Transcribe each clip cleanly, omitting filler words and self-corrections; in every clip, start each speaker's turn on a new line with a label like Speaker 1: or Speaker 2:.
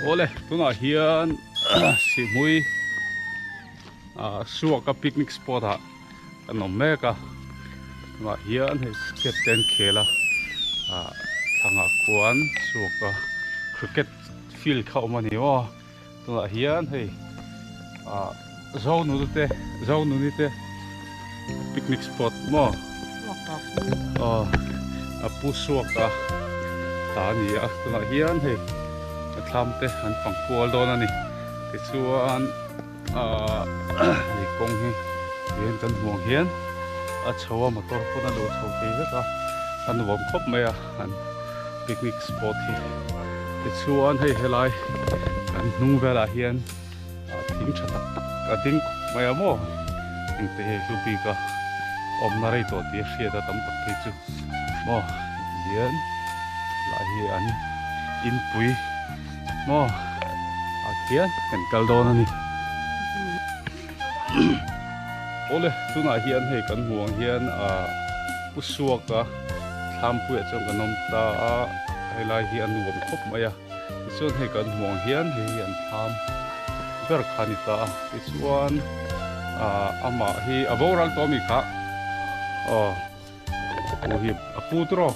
Speaker 1: Ole tuna hian Sihhmui Suaka picnic spot ha kanom meka tuna hian hei captain khela thanga chuan Suaka Cricket field khaw mani wa tuna hian hei zone ni te picnic spot mo pu Suaka ta ni a tuna hian hei tlawm te an pangkual don ani ti chuan ni kong hi hian kan huang hian a chawa motor pun a lo chho te veka an nuam khop mai a an picnic spot hi ti chuan hei helai an hnung vela hian thing tha tak tak a ding mai a mo eng te he lupi ka om na rei to ti hria da tam tak te chu mo hian la hi an in pui mo hian kan kal don ani ole tuna hian hei kan huang hian pu Suaka thlam pui chong kanom ta helai hi an nuam khop mai a chuan hei kan huang hian hei an thlam ber khani ta chuan ama hi aborang to mi kha pu hi apu tro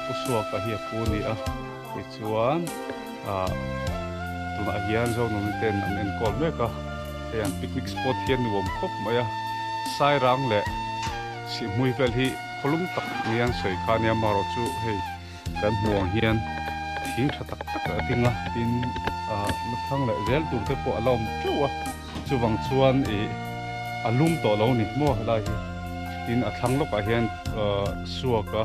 Speaker 1: pu Suaka hi apu ni a chuan tuna hian zo nu ten an en kol meka hian picnic spot hian nuam khop mai a sai rang le Sihhmui vel hi kholum tak nian soi kha nia maro chu hei kan huang hian thing tha tak tak a tinga tin thang le zel tur te po alom chuwa chuwang chuan alum to lo ni mo lai hi tin a thlengthlawk a hian Suaka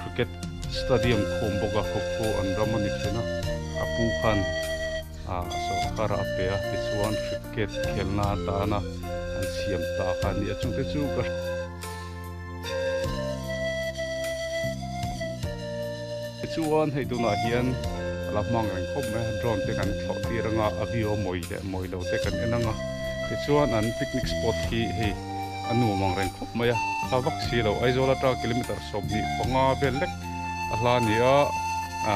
Speaker 1: Cricket stadium khom boka khopho an ramani thena apu khan so khara pe a ti chuan cricket khelna ta na an siam ta khan ni achung te chu ka chuan hei tuna hian lamang reng khop me drone te kan thlo ti ranga avio moi lo te kan enanga ti chuan an picnic spot hi hei anu mang reng khop maya awak si lo aizola ta kilometer sob ni panga belek ahla ni a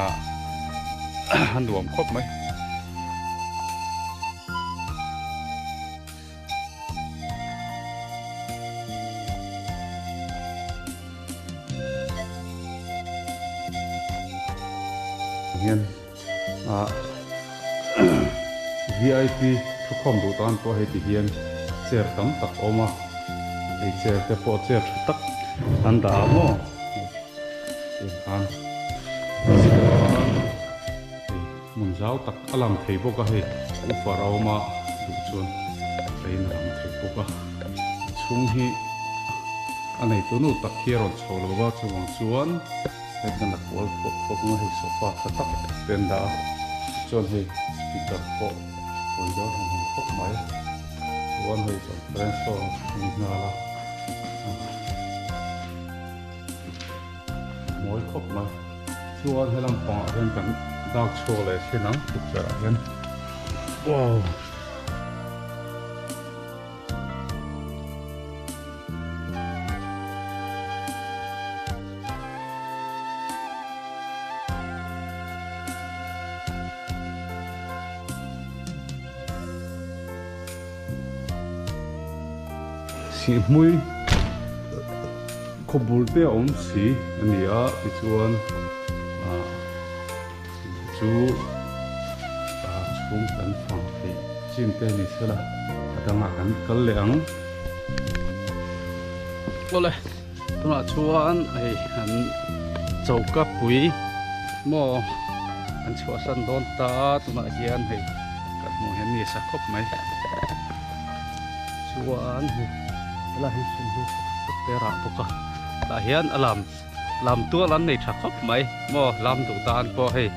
Speaker 1: nuam khop mai hian VIP thukhom du tan po hei ti hian chair tam tak oma ei chair te po chair tak an da mo han mun zau tak alam thei boka hei ufar oma du chuan theina lam thei boka chung hi aneitu nu tak hieron chholo ba chuang chuan hei kan wall pok ma hei sofa tak ten da chuan hei speaker po poi do hong khop mai chuan hei conference hall ni na la moi khop mai chuan helam pa hian kan dak chho le thinang picture a hian wow Sihhmui khobul te om si ania ti chuan chu chung kan phang thei chin te ni sela adanga kan kal leang ole tuna chuan ei an chauka pui mo an chua san don ta tuna hian hei kan mu hian ni sa khop mai chuan la hi sun du te ra poka la hian lam tu lan nei tha khop mai mo lam du tan po hei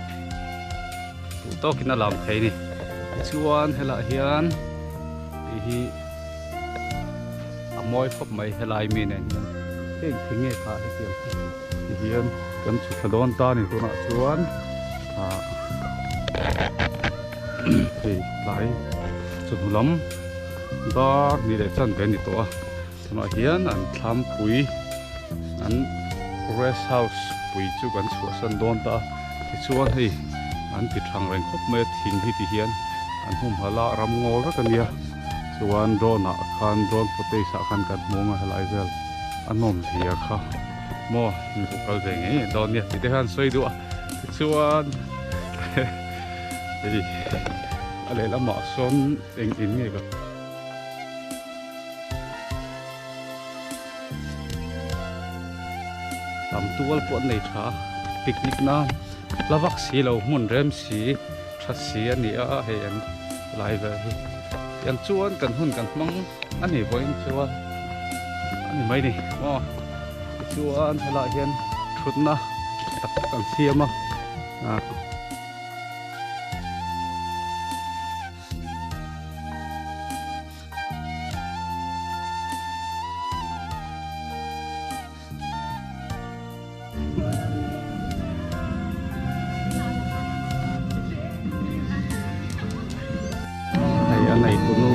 Speaker 1: tu to kin lam thei ni chuan hela hian hi amoi khop mai helai mi nen thing thinge kha hi tiam hian kan chu thadon ta ni tuna chuan hei lai chu lam da ni le chan ke ni to tuna hian an thlam pui an rest house pui chu kan chu san don ta ti chuan hei an ti thang reng khop me thing hi ti hian an hum hala ram ngol ra kania chuan drone a khan drone footage a khan kan monga halai vel anom hia kha mo ni ko kal veng e don nia ti te han soi du chuan ei ale lama son eng in nge ka tam tual pot nei tha picnic na lavak si lo mun rem si tha si ani a he an lai ve hi yang chuan kan hun kan mang ani voin chuan ani mai ni mo chuan hala hian thutna tak kan siama aneitu nu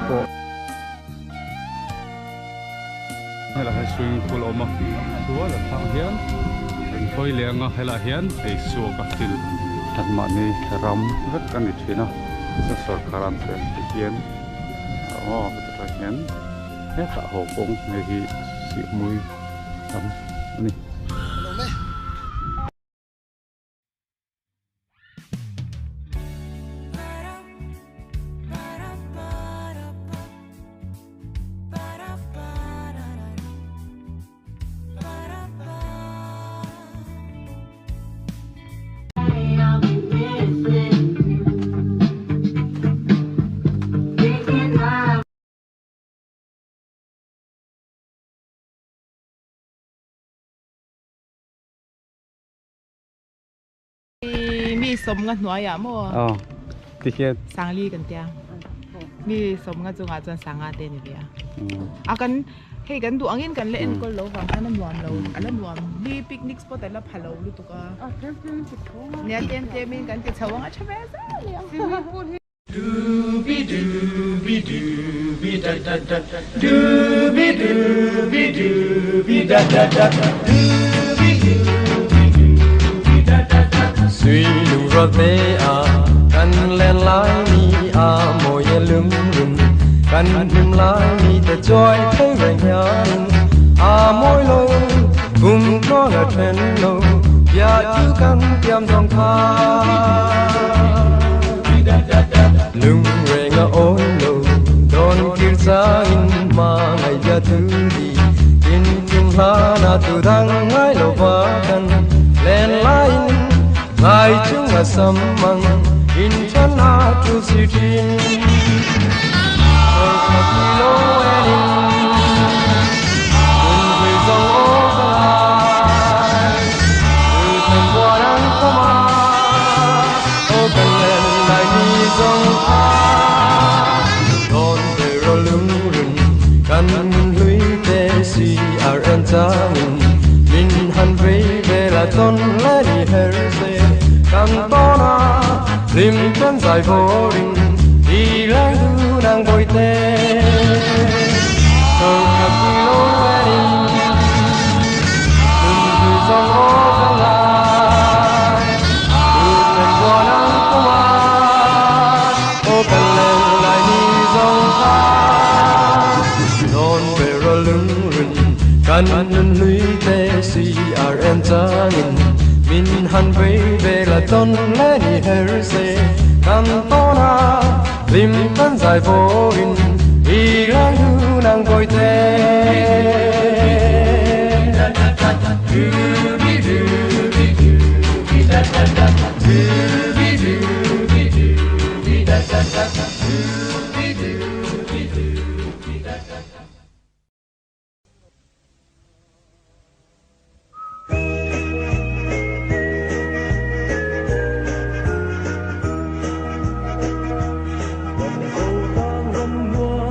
Speaker 1: po hela hai swimming pool oma sual thang hian an khoi lenga hela hian ei suaka til tanma ni ram vet kan ni thina sa sarkaran se hian ta hian he ta ho kong nei hi Sihhmui tam ani
Speaker 2: มีสมกันหน่วยอ่ะมั่ว
Speaker 1: ติเคียน
Speaker 2: สังลีกันเตียมีสมกันจงอาจจะสังอาเตนเดียอากันให้กันดูอังยินกันเล่นก็เราฟังท่านนวมเราอันนั้นนวมมีปิกนิกสปอตแต่ละพะโล้ลุตุกอ่ะเนี่ยเตมีกันจะชาวงอ่ะชาวเวสเลย
Speaker 3: Doobie doobie da da da doobie doobie da da da doobie doobie da da da suy lu ra te a kan len lai mi a moi lum lum kan him lai mi te joy thai ren yan a moi lo bum no la chen lo ya chu kan tiam dong tha lung reng a oi lo don kir sa in ma ngai ya tu di in chung ha na tu dang ngai lo wa kan len line ngai chung a sam mang in chan na tu si tin a ki lo wedding kun hui zong o lai tu ten bua dang ko ma o kan len lai ni zong don de ro lung run kan hui te si ar an chang min han ve ve la ton la ni her se kan tona lim kan sai vô ring đi lang du nang boi te so hab we lo wedding kun hui zong o zong lai tu ten bua nang ko ma o kan len lai ni zong tha non ve ro lung run kan hui te si ar an chang min han ve ve la ton la ni her se kan tona lim kan sai vô in i lang du nang boi te doobie doobie doobie da da da doobie doobie doobie da da da doobie doobie doobie da da da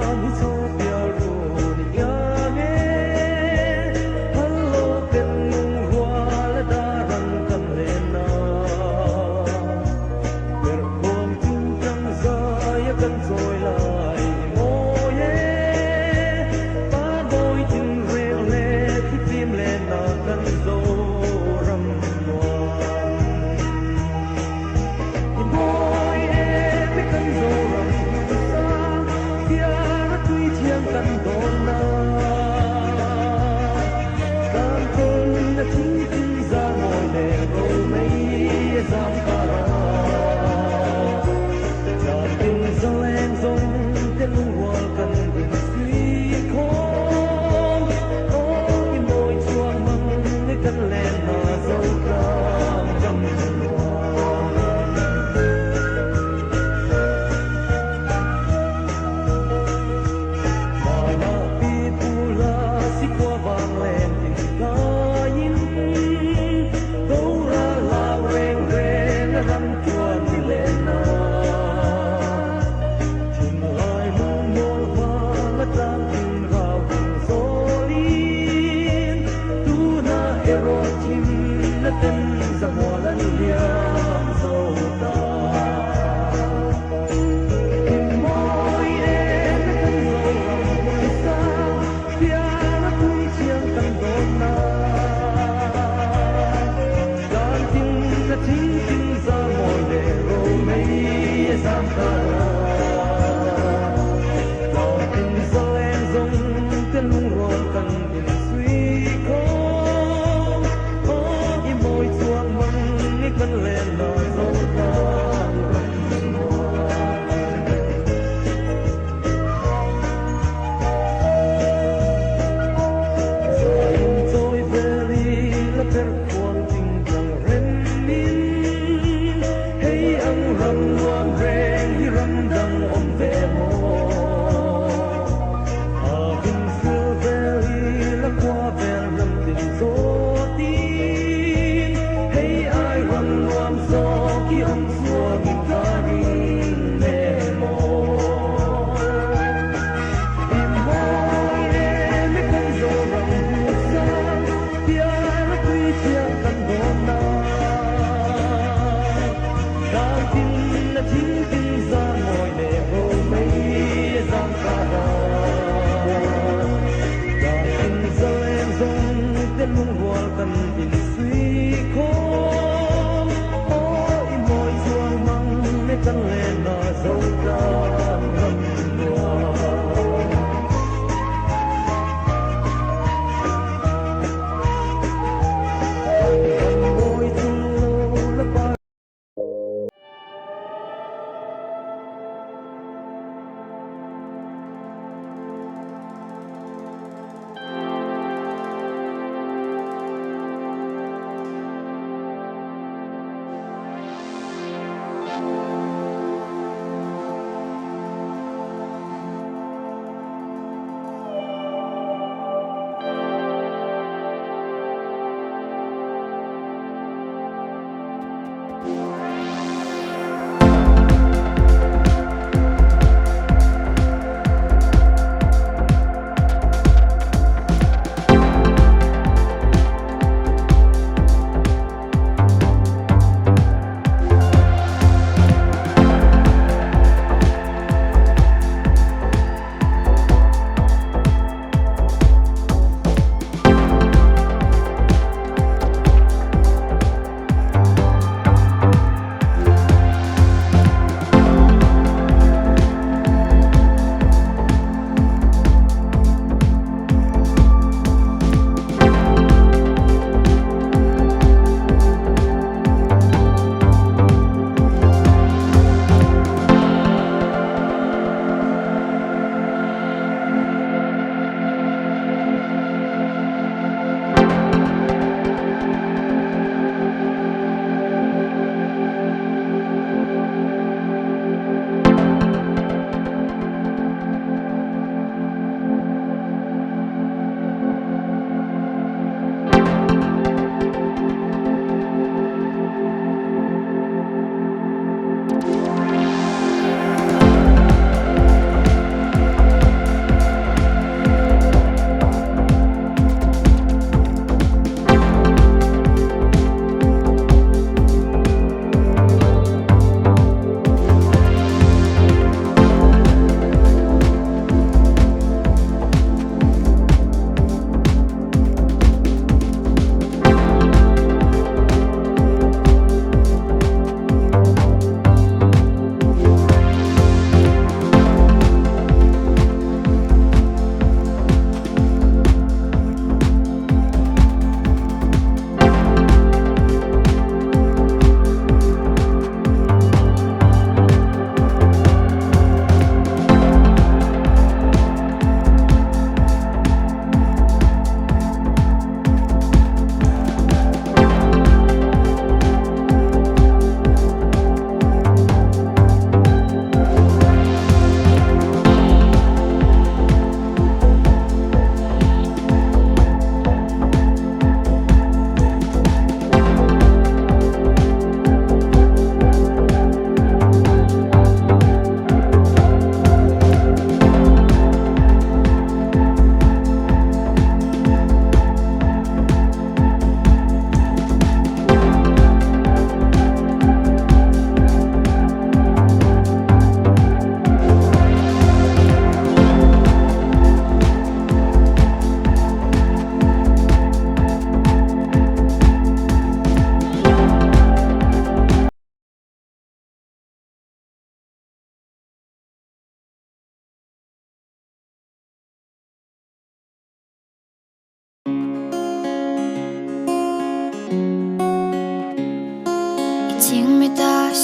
Speaker 4: Hãy subscribe cho kênh Ghiền Mì Gõ để không bỏ lỡ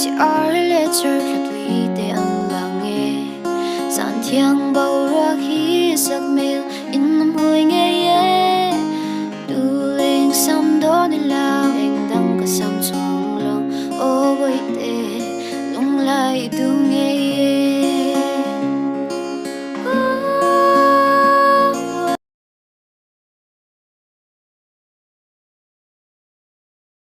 Speaker 4: si ar le chur khatui te ang lange san thiang